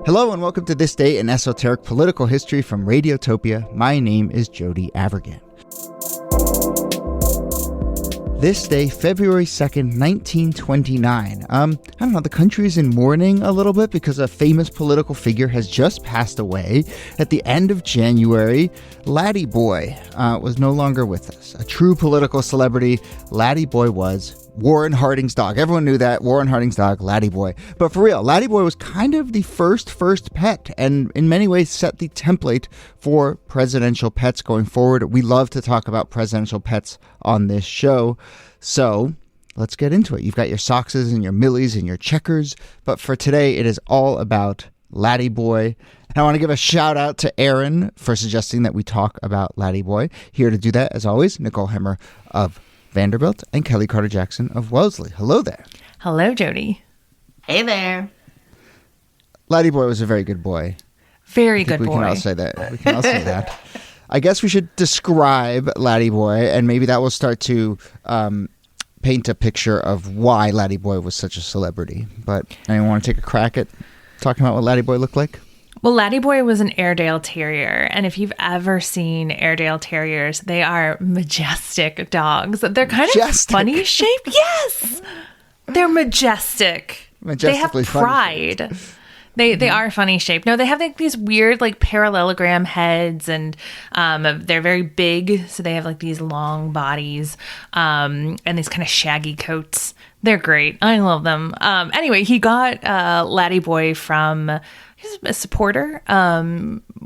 Hello and welcome to This Day in Esoteric Political History from Radiotopia. My name is Jody Avergan. This day, February 2nd, 1929. I don't know, the country is in mourning a little bit because a famous political figure has just passed away. At the end of January, Laddie Boy was no longer with us. A true political celebrity, Laddie Boy was Warren Harding's dog. Everyone knew that. Warren Harding's dog, Laddie Boy. But for real, Laddie Boy was kind of the first pet, and in many ways set the template for presidential pets going forward. We love to talk about presidential pets on this show. So let's get into it. You've got your Soxes and your Millies and your Checkers. But for today, it is all about Laddie Boy. And I want to give a shout out to Aaron for suggesting that we talk about Laddie Boy. Here to do that, as always, Nicole Hemmer of Vanderbilt and Kellie Carter-Jackson of Wellesley. Hello there. Hello, Jody. Hey there. Laddie Boy was a very good boy. Very good boy. We can all say that. We can all say that. I guess we should describe Laddie Boy, and maybe that will start to paint a picture of why Laddie Boy was such a celebrity. But anyone want to take a crack at talking about what Laddie Boy looked like? Well, Laddie Boy was an Airedale Terrier, and if you've ever seen Airedale Terriers, they are majestic dogs. They're kind of funny shaped. Yes! They're majestic. They have pride. They are funny shaped. No, they have like these weird like parallelogram heads, and they're very big, so they have like these long bodies and these kind of shaggy coats. They're great. I love them. Anyway, he got Laddie Boy from a supporter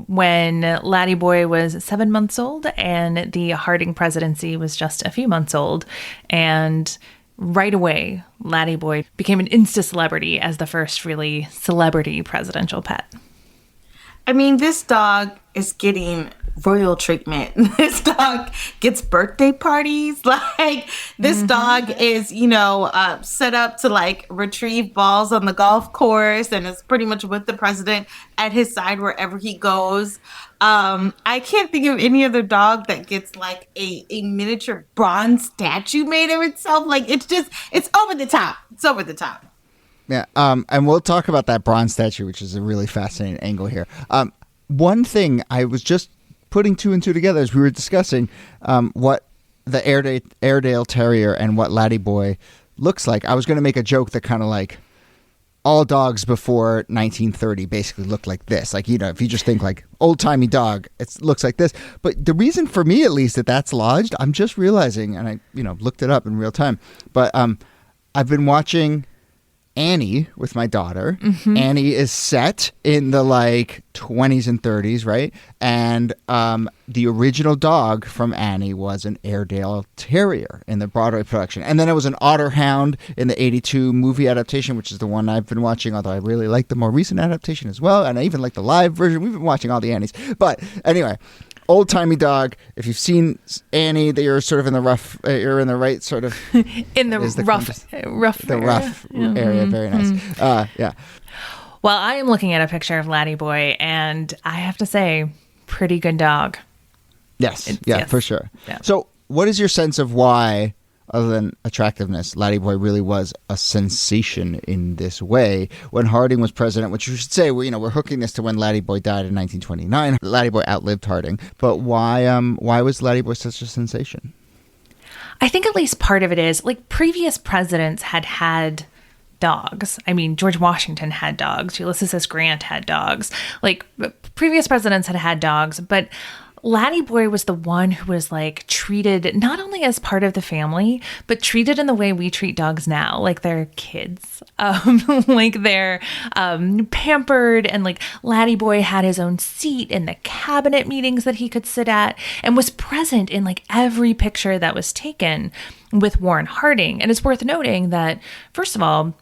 when Laddie Boy was 7 months old and the Harding presidency was just a few months old. And right away, Laddie Boy became an insta-celebrity as the first really celebrity presidential pet. I mean, this dog is getting royal treatment. This dog gets birthday parties. Like, this dog is, set up to, like, retrieve balls on the golf course and is pretty much with the president at his side wherever he goes. I can't think of any other dog that gets, like, a miniature bronze statue made of itself. Like, it's over the top. It's over the top. Yeah, and we'll talk about that bronze statue, which is a really fascinating angle here. One thing I was just putting two and two together as we were discussing what the Airedale Terrier and what Laddie Boy looks like. I was going to make a joke that kind of like all dogs before 1930 basically looked like this. Like, if you just think like old-timey dog, it looks like this. But the reason for me, at least, that's lodged, I'm just realizing, and I looked it up in real time, but I've been watching Annie with my daughter. Mm-hmm. Annie is set in the like 20s and 30s, right? And the original dog from Annie was an Airedale Terrier in the Broadway production. And then it was an Otter Hound in the 82 movie adaptation, which is the one I've been watching, although I really like the more recent adaptation as well. And I even like the live version. We've been watching all the Annies. But anyway, old-timey dog. If you've seen Annie, that you're sort of in the rough, you're in the right sort of in the rough area. Very nice. Yeah. Well, I am looking at a picture of Laddie Boy, and I have to say, pretty good dog. Yes. Yes, for sure. Yeah. So, what is your sense of why, other than attractiveness, Laddie Boy really was a sensation in this way when Harding was president, which you should say, we're hooking this to when Laddie Boy died in 1929. Laddie Boy outlived Harding. But why was Laddie Boy such a sensation? I think at least part of it is, like, previous presidents had dogs. I mean, George Washington had dogs. Ulysses S. Grant had dogs. Like, previous presidents had dogs, but Laddie Boy was the one who was like treated not only as part of the family, but treated in the way we treat dogs now, like they're kids, like they're pampered. And like Laddie Boy had his own seat in the cabinet meetings that he could sit at and was present in like every picture that was taken with Warren Harding. And it's worth noting that, first of all,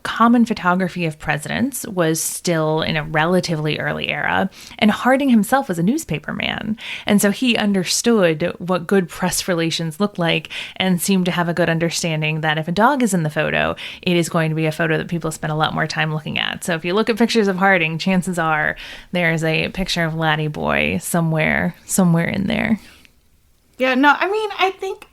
common photography of presidents was still in a relatively early era, and Harding himself was a newspaper man. And so he understood what good press relations look like and seemed to have a good understanding that if a dog is in the photo, it is going to be a photo that people spend a lot more time looking at. So if you look at pictures of Harding, chances are there is a picture of Laddie Boy somewhere in there. Yeah, no, I mean, I think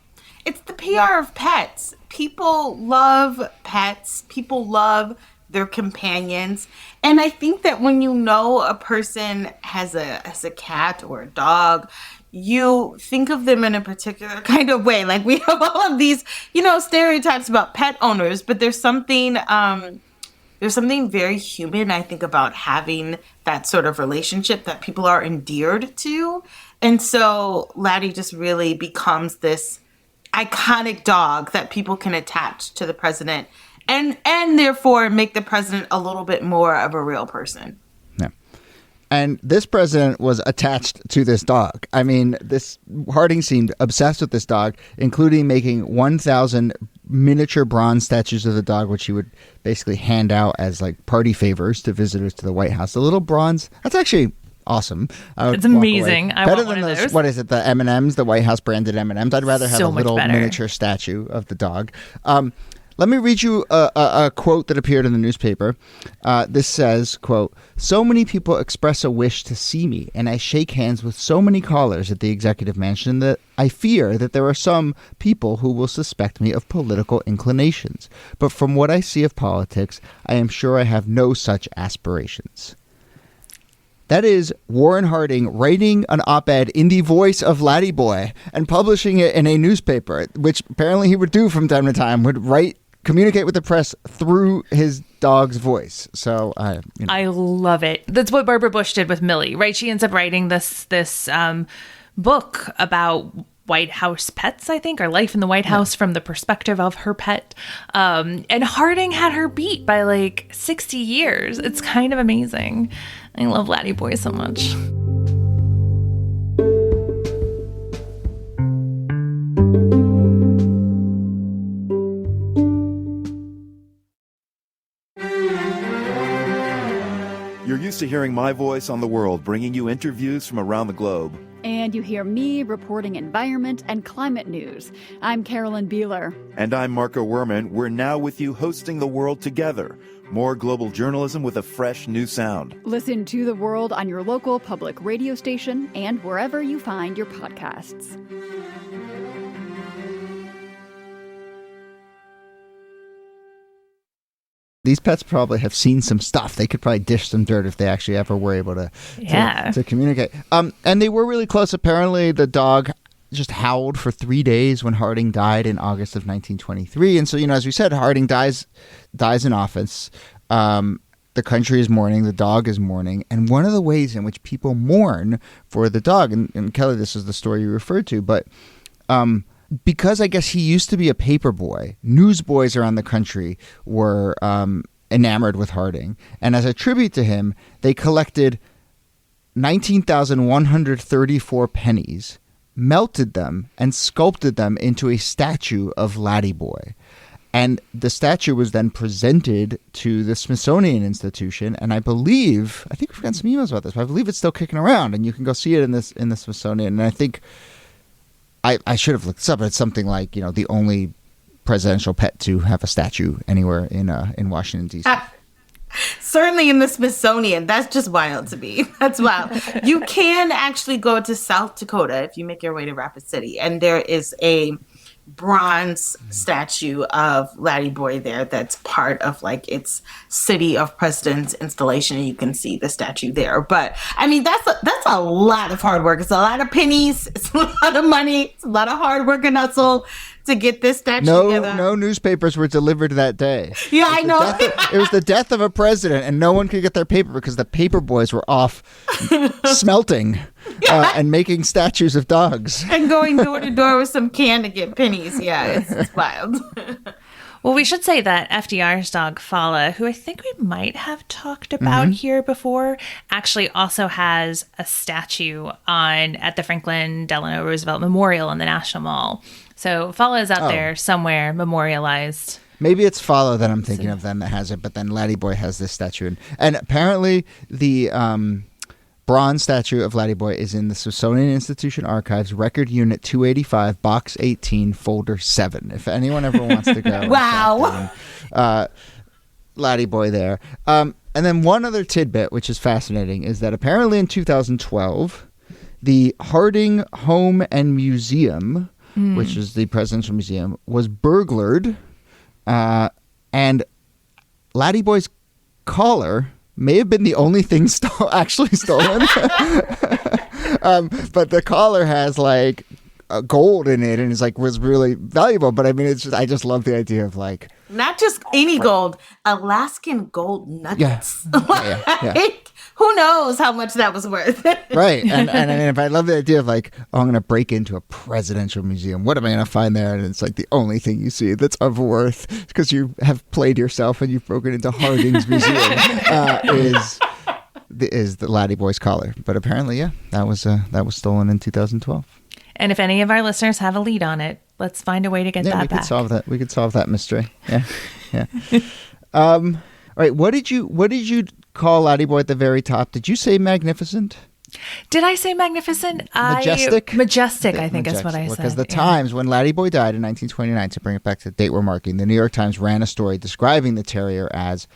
it's the PR of pets. People love pets. People love their companions. And I think that when you know a person has a cat or a dog, you think of them in a particular kind of way. Like we have all of these, stereotypes about pet owners, but there's something very human, I think, about having that sort of relationship that people are endeared to. And so Laddie just really becomes this iconic dog that people can attach to the president and therefore make the president a little bit more of a real person. Yeah. And this president was attached to this dog. I mean, Harding seemed obsessed with this dog, including making 1,000 miniature bronze statues of the dog, which he would basically hand out as like party favors to visitors to the White House. The little bronze, that's actually awesome. It's amazing. I better want than one of those. What is it? The M&Ms, the White House branded M&Ms. I'd rather have So a little much better. miniature statue of the dog. Let me read you a quote that appeared in the newspaper. This says, quote, "So many people express a wish to see me, and I shake hands with so many callers at the executive mansion that I fear that there are some people who will suspect me of political inclinations. But from what I see of politics, I am sure I have no such aspirations." That is Warren Harding writing an op-ed in the voice of Laddie Boy and publishing it in a newspaper, which apparently he would do from time to time, would communicate with the press through his dog's voice. So I love it. That's what Barbara Bush did with Millie, right? She ends up writing this book about White House pets, I think, or life in the White House from the perspective of her pet. And Harding had her beat by like 60 years. It's kind of amazing. I love Laddie Boy so much. You're used to hearing my voice on the world, bringing you interviews from around the globe. And you hear me reporting environment and climate news. I'm Carolyn Beeler. And I'm Marco Werman. We're now with you hosting The World Together. More global journalism with a fresh new sound. Listen to The World on your local public radio station and wherever you find your podcasts. these pets probably have seen some stuff. They could probably dish some dirt if they actually ever were able to communicate. And they were really close. Apparently, the dog just howled for 3 days when Harding died in August of 1923. And so, as we said, Harding dies in office. The country is mourning. The dog is mourning. And one of the ways in which people mourn for the dog, and Kellie, this is the story you referred to, but because I guess he used to be a paper boy, newsboys around the country were enamored with Harding. And as a tribute to him, they collected 19,134 pennies, melted them, and sculpted them into a statue of Laddie Boy. And the statue was then presented to the Smithsonian Institution, and I think we've gotten some emails about this, but I believe it's still kicking around, and you can go see it in the Smithsonian. And I think I should have looked this up, but it's something like, the only presidential pet to have a statue anywhere in Washington, D.C. Certainly in the Smithsonian. That's just wild to me. That's wild. You can actually go to South Dakota if you make your way to Rapid City, and there is a bronze statue of Laddie Boy there that's part of its City of Presidents installation, and you can see the statue there. But I mean, that's a lot of hard work. It's a lot of pennies, it's a lot of money, it's a lot of hard work and hustle to get this statue together. No newspapers were delivered that day. Yeah, I know. It was the death of a president, and no one could get their paper because the paper boys were off smelting and making statues of dogs. And going door to door with some can to get pennies. Yeah, it's wild. Well, we should say that FDR's dog, Fala, who I think we might have talked about here before, actually also has a statue at the Franklin Delano Roosevelt Memorial in the National Mall. So Fala is out there somewhere memorialized. Maybe it's Fala that I'm thinking of then that has it, but then Laddie Boy has this statue. And apparently the bronze statue of Laddie Boy is in the Smithsonian Institution Archives, Record Unit 285, Box 18, Folder 7. If anyone ever wants to go. Wow. Laddie Boy there. And then one other tidbit, which is fascinating, is that apparently in 2012, the Harding Home and Museum, which is the presidential museum, was burglared, and Laddie Boy's collar may have been the only thing actually stolen. But the collar has like gold in it and is like was really valuable. But I mean, I just love the idea of like not just any gold, Alaskan gold nuggets. Yeah. Who knows how much that was worth? Right. And I mean, if I love the idea of like, oh, I'm going to break into a presidential museum. What am I going to find there? And it's like the only thing you see that's of worth because you have played yourself and you've broken into Harding's museum is the Laddie Boy's collar. But apparently, yeah, that was stolen in 2012. And if any of our listeners have a lead on it, let's find a way to get that back. We could solve that mystery. Yeah. All right. What did you call Laddie Boy at the very top? Did you say magnificent? Did I say magnificent? Majestic? Majestic, I think is what I said. Because the Times, when Laddie Boy died in 1929, to bring it back to the date we're marking, the New York Times ran a story describing the terrier as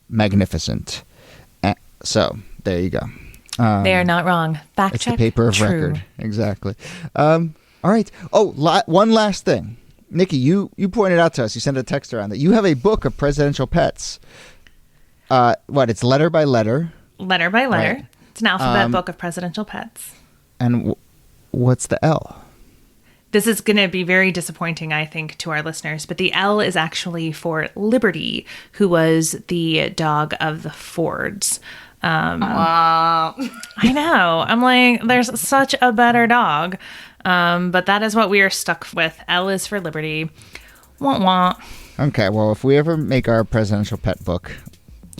magnificent. So there you go. They are not wrong. Fact check. It's the paper of true. record. Exactly. All right. Oh, one last thing. NIki, you pointed out to us, you sent a text around that you have a book of presidential pets. It's letter by letter. Letter by letter. Right. It's an alphabet book of presidential pets. And what's the L? This is going to be very disappointing, I think, to our listeners, but the L is actually for Liberty, who was the dog of the Fords. Wow. I know. I'm like, there's such a better dog. But that is what we are stuck with. L is for Liberty. Wah wah. Okay, well, if we ever make our presidential pet book,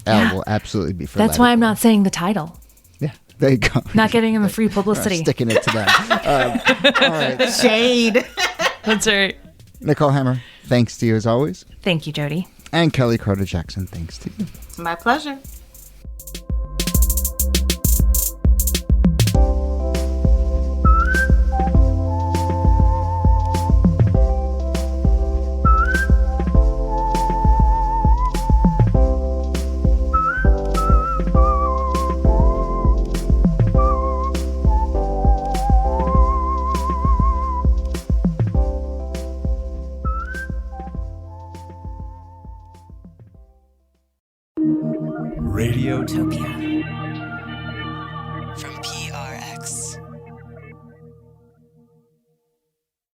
L will absolutely be for That's why I'm not saying the title. Yeah, there you go. Not giving him the free publicity. Sticking it to them. All right. Shade. That's right. Nicole Hammer, thanks to you as always. Thank you, Jody. And Kellie Carter-Jackson, thanks to you. It's my pleasure. Radiotopia.